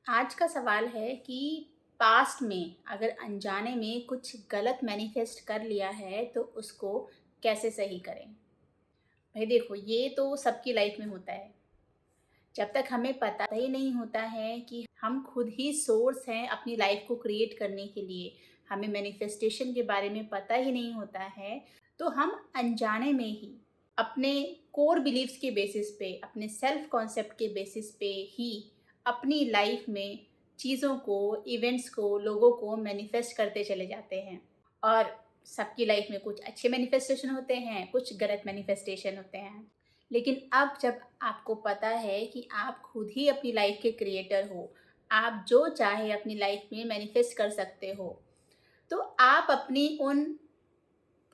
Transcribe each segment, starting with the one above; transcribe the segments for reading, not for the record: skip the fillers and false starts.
आज का सवाल है कि पास्ट में अगर अनजाने में कुछ गलत मैनिफेस्ट कर लिया है तो उसको कैसे सही करें। भाई देखो, ये तो सबकी लाइफ में होता है। जब तक हमें पता ही नहीं होता है कि हम खुद ही सोर्स हैं अपनी लाइफ को क्रिएट करने के लिए, हमें मैनिफेस्टेशन के बारे में पता ही नहीं होता है, तो हम अनजाने में ही अपने कोर बिलीव्स के बेसिस पे, अपने सेल्फ कॉन्सेप्ट के बेसिस पे ही अपनी लाइफ में चीज़ों को, इवेंट्स को, लोगों को मैनिफेस्ट करते चले जाते हैं। और सबकी लाइफ में कुछ अच्छे मैनिफेस्टेशन होते हैं, कुछ गलत मैनिफेस्टेशन होते हैं। लेकिन अब जब आपको पता है कि आप खुद ही अपनी लाइफ के क्रिएटर हो, आप जो चाहे अपनी लाइफ में मैनिफेस्ट कर सकते हो, तो आप अपनी उन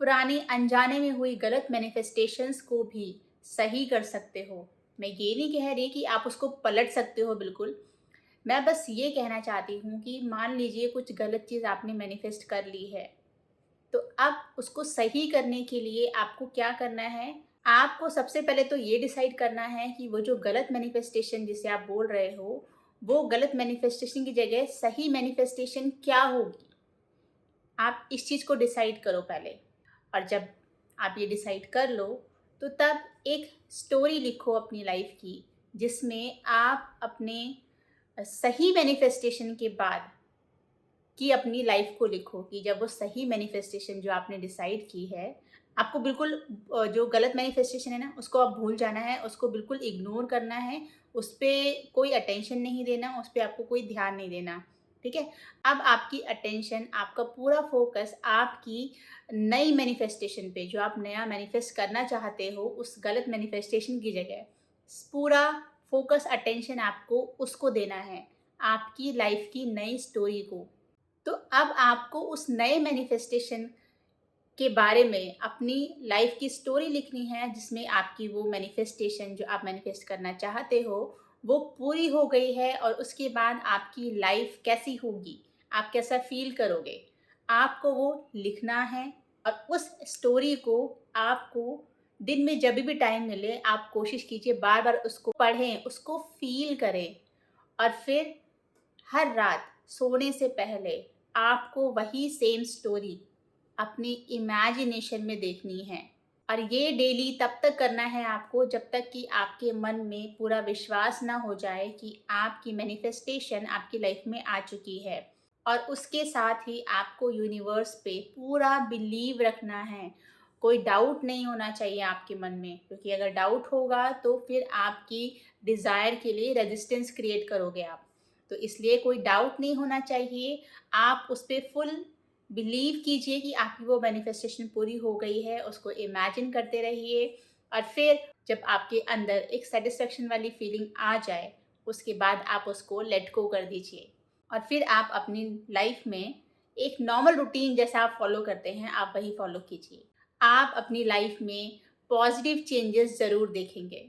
पुरानी अनजाने में हुई गलत मैनिफेस्टेशंस को भी सही कर सकते हो। मैं ये नहीं कह रही कि आप उसको पलट सकते हो बिल्कुल। मैं बस ये कहना चाहती हूँ कि मान लीजिए कुछ गलत चीज़ आपने मैनिफेस्ट कर ली है, तो अब उसको सही करने के लिए आपको क्या करना है? आपको सबसे पहले तो ये डिसाइड करना है कि वो जो गलत मैनिफेस्टेशन जिसे आप बोल रहे हो, वो गलत मैनिफेस्टेशन की जगह सही मैनिफेस्टेशन क्या होगी? आप इस चीज़ को डिसाइड करो पहले। और जब आप ये डिसाइड कर लो, तो तब एक स्टोरी लिखो अपनी लाइफ की, जिसमें आप अपने सही मैनिफेस्टेशन के बाद कि अपनी लाइफ को लिखो कि जब वो सही मैनिफेस्टेशन जो आपने डिसाइड की है, आपको बिल्कुल जो गलत मैनिफेस्टेशन है ना, उसको आप भूल जाना है, उसको बिल्कुल इग्नोर करना है, उस पे कोई अटेंशन नहीं देना, उस पे आपको कोई ध्यान नहीं देना, ठीक है? अब आपकी अटेंशन, आपका पूरा फ़ोकस आपकी नई मैनिफेस्टेशन पे, जो आप नया मैनिफेस्ट करना चाहते हो, उस गलत मैनिफेस्टेशन की जगह पूरा फ़ोकस, अटेंशन आपको उसको देना है, आपकी लाइफ की नई स्टोरी को। तो अब आपको उस नए मैनिफेस्टेशन के बारे में अपनी लाइफ की स्टोरी लिखनी है, जिसमें आपकी वो मैनिफेस्टेशन जो आप मैनिफेस्ट करना चाहते हो, वो पूरी हो गई है और उसके बाद आपकी लाइफ कैसी होगी, आप कैसा फील करोगे, आपको वो लिखना है। और उस स्टोरी को आपको दिन में जब भी टाइम मिले, आप कोशिश कीजिए बार बार उसको पढ़ें, उसको फील करें। और फिर हर रात सोने से पहले आपको वही सेम स्टोरी अपनी इमेजिनेशन में देखनी है। और ये डेली तब तक करना है आपको जब तक कि आपके मन में पूरा विश्वास ना हो जाए कि आपकी मैनिफेस्टेशन आपकी लाइफ में आ चुकी है। और उसके साथ ही आपको यूनिवर्स पे पूरा बिलीव रखना है। कोई डाउट नहीं होना चाहिए आपके मन में, क्योंकि अगर डाउट होगा तो फिर आपकी डिज़ायर के लिए रेजिस्टेंस क्रिएट करोगे आप। तो इसलिए कोई डाउट नहीं होना चाहिए। आप उस पे फुल बिलीव कीजिए कि आपकी वो मैनिफेस्टेशन पूरी हो गई है, उसको इमेजिन करते रहिए। और फिर जब आपके अंदर एक सेटिस्फेक्शन वाली फीलिंग आ जाए, उसके बाद आप उसको लेट गो कर दीजिए। और फिर आप अपनी लाइफ में एक नॉर्मल रूटीन जैसा आप फॉलो करते हैं, आप वही फॉलो कीजिए। आप अपनी लाइफ में पॉजिटिव चेंजेस ज़रूर देखेंगे।